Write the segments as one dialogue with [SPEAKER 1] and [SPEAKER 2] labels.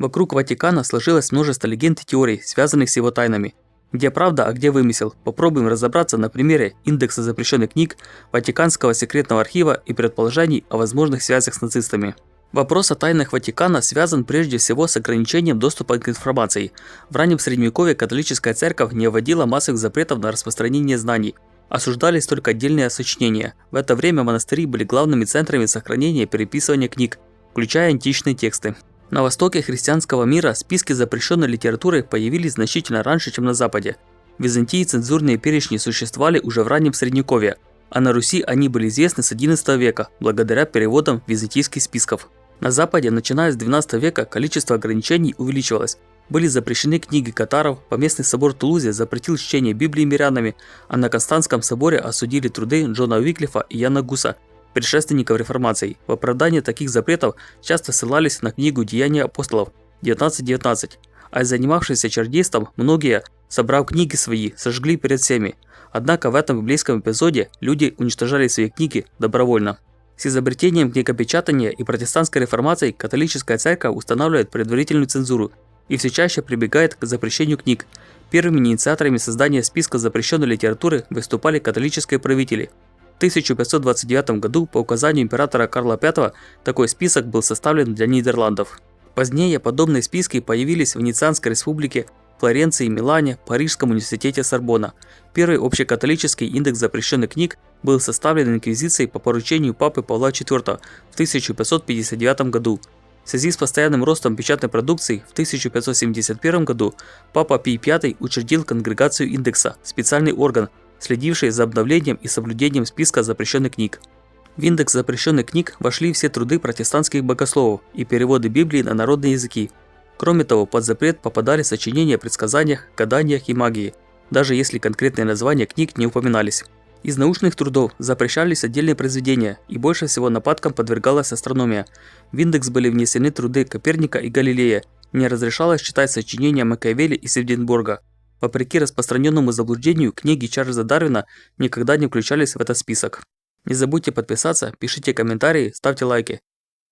[SPEAKER 1] Вокруг Ватикана сложилось множество легенд и теорий, связанных с его тайнами. Где правда, а где вымысел? Попробуем разобраться на примере индекса запрещенных книг, Ватиканского секретного архива и предположений о возможных связях с нацистами. Вопрос о тайнах Ватикана связан прежде всего с ограничением доступа к информации. В раннем Средневековье католическая церковь не вводила массовых запретов на распространение знаний. Осуждались только отдельные сочинения. В это время монастыри были главными центрами сохранения и переписывания книг, включая античные тексты. На востоке христианского мира списки запрещенной литературы появились значительно раньше, чем на Западе. В Византии цензурные перечни существовали уже в раннем Средневековье, а на Руси они были известны с XI века, благодаря переводам византийских списков. На Западе, начиная с XII века, количество ограничений увеличивалось. Были запрещены книги катаров, поместный собор в Тулузе запретил чтение Библии мирянами, а на Константском соборе осудили труды Джона Уиклифа и Яна Гуса, предшественников реформации. В оправдание таких запретов часто ссылались на книгу «Деяния апостолов» 19.19, а занимавшиеся чародейством многие, собрав книги свои, сожгли перед всеми. Однако в этом библейском эпизоде люди уничтожали свои книги добровольно. С изобретением книгопечатания и протестантской реформацией католическая церковь устанавливает предварительную цензуру и все чаще прибегает к запрещению книг. Первыми инициаторами создания списка запрещенной литературы выступали католические правители. В 1529 году по указанию императора Карла V такой список был составлен для Нидерландов. Позднее подобные списки появились в Венецианской республике, Флоренции, Милане, Парижском университете Сорбонна. Первый общекатолический индекс запрещенных книг был составлен инквизицией по поручению папы Павла IV в 1559 году. В связи с постоянным ростом печатной продукции в 1571 году папа Пий V учредил конгрегацию индекса, специальный орган, следивший за обновлением и соблюдением списка запрещенных книг. В индекс запрещенных книг вошли все труды протестантских богословов и переводы Библии на народные языки. Кроме того, под запрет попадали сочинения о предсказаниях, гаданиях и магии, даже если конкретные названия книг не упоминались. Из научных трудов запрещались отдельные произведения, и больше всего нападкам подвергалась астрономия. В индекс были внесены труды Коперника и Галилея, не разрешалось читать сочинения Макиавелли и Сведенборга. Вопреки распространенному заблуждению, книги Чарльза Дарвина никогда не включались в этот список. Не забудьте подписаться, пишите комментарии, ставьте лайки.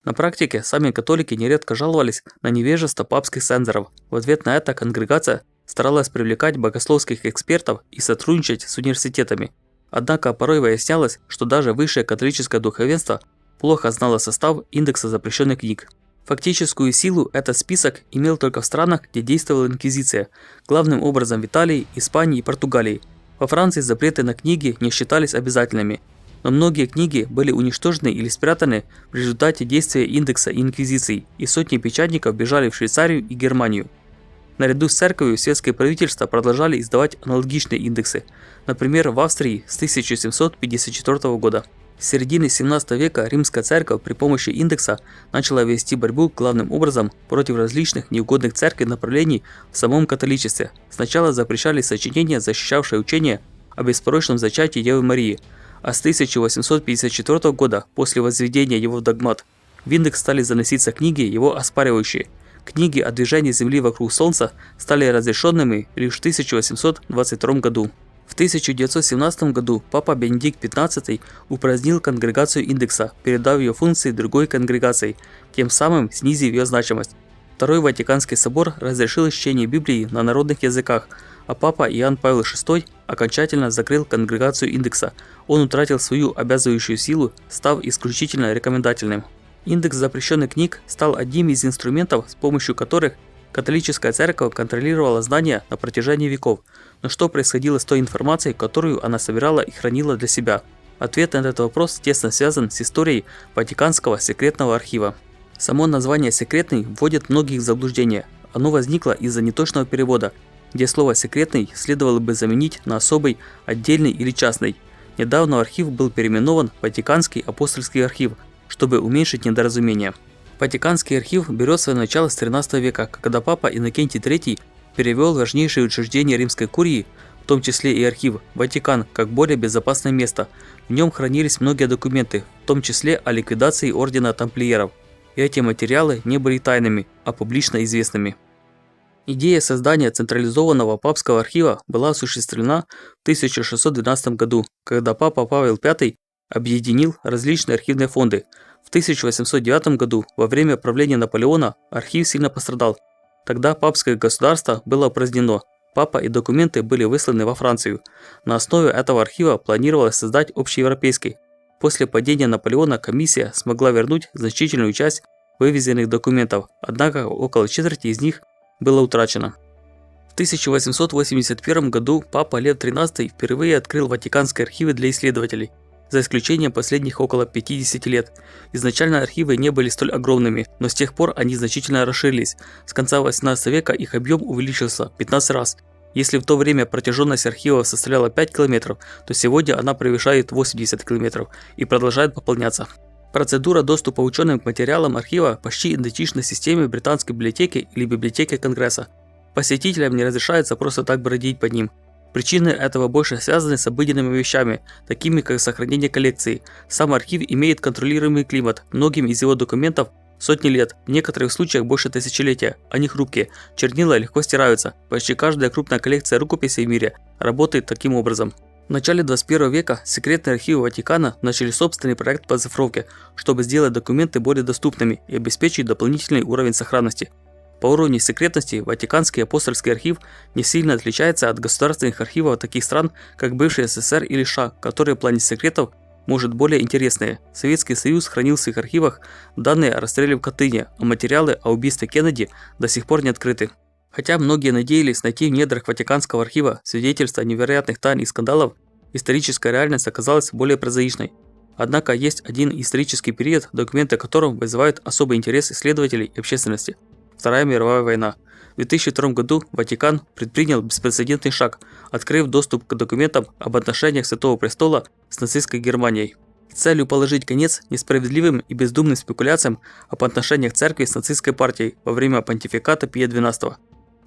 [SPEAKER 1] На практике сами католики нередко жаловались на невежество папских цензоров. В ответ на это конгрегация старалась привлекать богословских экспертов и сотрудничать с университетами. Однако порой выяснялось, что даже высшее католическое духовенство плохо знало состав индекса запрещенных книг. Фактическую силу этот список имел только в странах, где действовала инквизиция, главным образом в Италии, Испании и Португалии. Во Франции запреты на книги не считались обязательными, но многие книги были уничтожены или спрятаны в результате действия индекса и инквизиции, и сотни печатников бежали в Швейцарию и Германию. Наряду с церковью светские правительства продолжали издавать аналогичные индексы, например, в Австрии с 1754 года. С середины 17 века римская церковь при помощи индекса начала вести борьбу главным образом против различных неугодных церкви направлений в самом католичестве. Сначала запрещались сочинения, защищавшие учение о беспорочном зачатии Девы Марии, а с 1854 года, после возведения его в догмат, в индекс стали заноситься книги, его оспаривающие. Книги о движении Земли вокруг Солнца стали разрешенными лишь в 1822 году. В 1917 году папа Бенедикт XV упразднил конгрегацию индекса, передав ее функции другой конгрегации, тем самым снизив ее значимость. Второй Ватиканский собор разрешил чтение Библии на народных языках, а папа Иоанн Павел VI окончательно закрыл конгрегацию индекса. Он утратил свою обязывающую силу, став исключительно рекомендательным. Индекс запрещенных книг стал одним из инструментов, с помощью которых католическая церковь контролировала знания на протяжении веков. Но что происходило с той информацией, которую она собирала и хранила для себя? Ответ на этот вопрос тесно связан с историей Ватиканского секретного архива. Само название «секретный» вводит многих в заблуждение. Оно возникло из-за неточного перевода, где слово «секретный» следовало бы заменить на особый, отдельный или частный. Недавно архив был переименован в Ватиканский апостольский архив, чтобы уменьшить недоразумение. Ватиканский архив берет свое начало с XIII века, когда папа Иннокентий III перевел важнейшие учреждения римской курии, в том числе и архив, в Ватикан, как более безопасное место. В нем хранились многие документы, в том числе о ликвидации ордена тамплиеров. И эти материалы не были тайными, а публично известными. Идея создания централизованного папского архива была осуществлена в 1612 году, когда папа Павел V объединил различные архивные фонды. В 1809 году, во время правления Наполеона, архив сильно пострадал. Тогда папское государство было упразднено. Папа и документы были высланы во Францию. На основе этого архива планировалось создать общеевропейский. После падения Наполеона комиссия смогла вернуть значительную часть вывезенных документов, однако около четверти из них было утрачено. В 1881 году папа Лев XIII впервые открыл Ватиканские архивы для исследователей, за исключением последних около 50 лет. Изначально архивы не были столь огромными, но с тех пор они значительно расширились. С конца 18 века их объем увеличился 15 раз. Если в то время протяженность архивов составляла 5 километров, то сегодня она превышает 80 километров и продолжает пополняться. Процедура доступа ученым к материалам архива почти идентична системе британской библиотеки или библиотеки Конгресса. Посетителям не разрешается просто так бродить по ним. Причины этого больше связаны с обыденными вещами, такими как сохранение коллекции. Сам архив имеет контролируемый климат, многим из его документов сотни лет, в некоторых случаях больше тысячелетия, они хрупкие, чернила легко стираются. Почти каждая крупная коллекция рукописей в мире работает таким образом. В начале 21 века секретные архивы Ватикана начали собственный проект по оцифровке, чтобы сделать документы более доступными и обеспечить дополнительный уровень сохранности. По уровню секретности Ватиканский апостольский архив не сильно отличается от государственных архивов таких стран, как бывший СССР или США, которые в плане секретов может более интересные. Советский Союз хранил в своих архивах данные о расстреле в Катыни, а материалы о убийстве Кеннеди до сих пор не открыты. Хотя многие надеялись найти в недрах Ватиканского архива свидетельства невероятных тайн и скандалов, историческая реальность оказалась более прозаичной. Однако есть один исторический период, документы о котором вызывают особый интерес исследователей и общественности – Вторая мировая война. В 2002 году Ватикан предпринял беспрецедентный шаг, открыв доступ к документам об отношениях Святого Престола с нацистской Германией. С целью положить конец несправедливым и бездумным спекуляциям об отношениях церкви с нацистской партией во время понтификата Пия XII.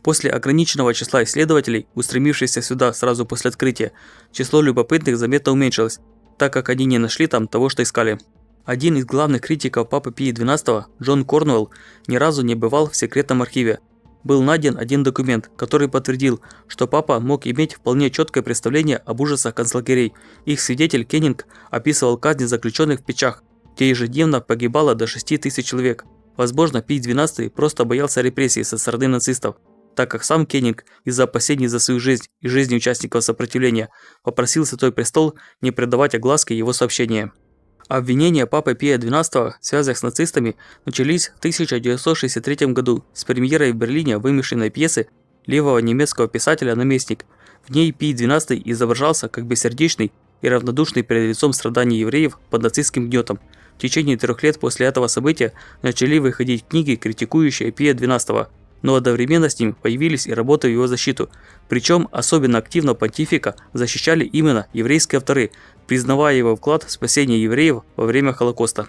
[SPEAKER 1] После ограниченного числа исследователей, устремившихся сюда сразу после открытия, число любопытных заметно уменьшилось, так как они не нашли там того, что искали. Один из главных критиков Папы Пия XII, Джон Корнуэлл, ни разу не бывал в секретном архиве. Был найден один документ, который подтвердил, что Папа мог иметь вполне четкое представление об ужасах концлагерей. Их свидетель Кеннинг описывал казни заключенных в печах, где ежедневно погибало до 6000 человек. Возможно, Пий XII просто боялся репрессий со стороны нацистов, так как сам Кеннинг из-за опасений за свою жизнь и жизни участников сопротивления попросил Святой Престол не придавать огласке его сообщения. Обвинения Папы Пия XII в связях с нацистами начались в 1963 году с премьерой в Берлине вымышленной пьесы левого немецкого писателя «Наместник». В ней Пий XII изображался как бессердечный и равнодушный перед лицом страданий евреев под нацистским гнетом. В течение 3 лет после этого события начали выходить книги, критикующие Пия XII, но одновременно с ним появились и работы в его защиту. Причем особенно активно понтифика защищали именно еврейские авторы, признавая его вклад в спасение евреев во время Холокоста.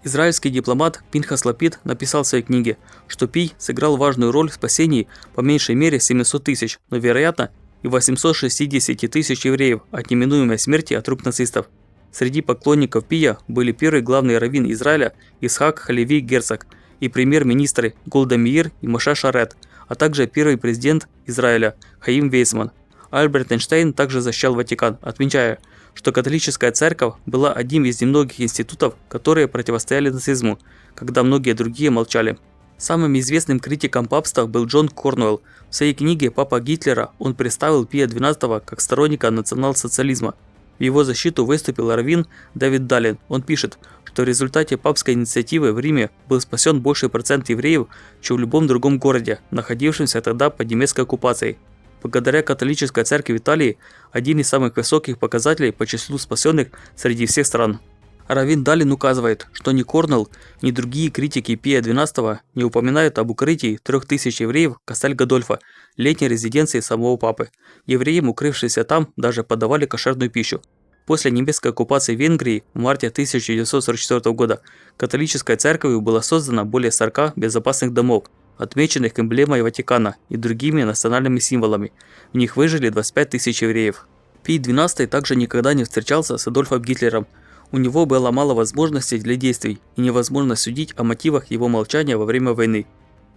[SPEAKER 1] Израильский дипломат Пинхас Лапид написал в своей книге, что Пий сыграл важную роль в спасении по меньшей мере 700 тысяч, но вероятно и 860 тысяч евреев от неминуемой смерти от рук нацистов. Среди поклонников Пия были первый главный раввин Израиля Ицхак Халеви Герцог и премьер-министры Голда Меир и Моше Шарет, а также первый президент Израиля Хаим Вейцман. Альберт Эйнштейн также защищал Ватикан, отмечая, что католическая церковь была одним из немногих институтов, которые противостояли нацизму, когда многие другие молчали. Самым известным критиком папства был Джон Корнуэлл. В своей книге «Папа Гитлера» он представил Пия XII как сторонника национал-социализма. В его защиту выступил раввин Дэвид Даллин. Он пишет, что в результате папской инициативы в Риме был спасен больший процент евреев, чем в любом другом городе, находившемся тогда под немецкой оккупацией. Благодаря католической церкви в Италии один из самых высоких показателей по числу спасенных среди всех стран. Раввин Даллин указывает, что ни Корнуэлл, ни другие критики Пия XII не упоминают об укрытии 3000 евреев в Кастель-Гадольфо, летней резиденции самого папы. Евреям, укрывшимся там, даже подавали кошерную пищу. После немецкой оккупации Венгрии в марте 1944 года католической церковью было создано более 40 безопасных домов, отмеченных эмблемой Ватикана и другими национальными символами. В них выжили 25 тысяч евреев. Пий XII также никогда не встречался с Адольфом Гитлером. У него было мало возможностей для действий, и невозможно судить о мотивах его молчания во время войны.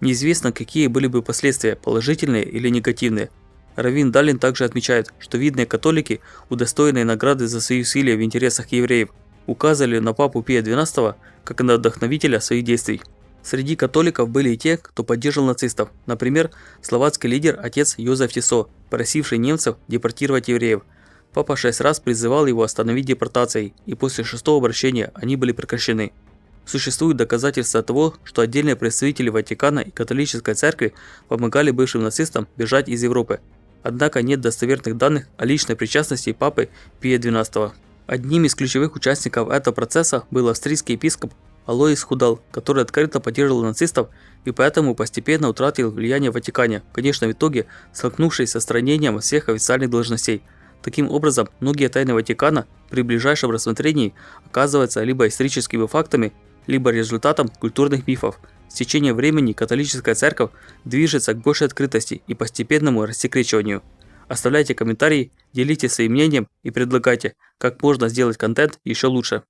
[SPEAKER 1] Неизвестно, какие были бы последствия, положительные или негативные. Раввин Даллин также отмечает, что видные католики, удостоенные награды за свои усилия в интересах евреев, указывали на папу Пия XII как на вдохновителя своих действий. Среди католиков были и те, кто поддерживал нацистов, например, словацкий лидер отец Йозеф Тисо, просивший немцев депортировать евреев. Папа 6 раз призывал его остановить депортации, и после 6-го обращения они были прекращены. Существуют доказательства того, что отдельные представители Ватикана и католической церкви помогали бывшим нацистам бежать из Европы. Однако нет достоверных данных о личной причастности папы Пия XII. Одним из ключевых участников этого процесса был австрийский епископ Алоис Худал, который открыто поддерживал нацистов и поэтому постепенно утратил влияние в Ватикане, в конечном итоге столкнувшись с отстранением всех официальных должностей. Таким образом, многие тайны Ватикана при ближайшем рассмотрении оказываются либо историческими фактами, либо результатом культурных мифов. С течением времени католическая церковь движется к большей открытости и постепенному рассекречиванию. Оставляйте комментарии, делитесь своим мнением и предлагайте, как можно сделать контент еще лучше.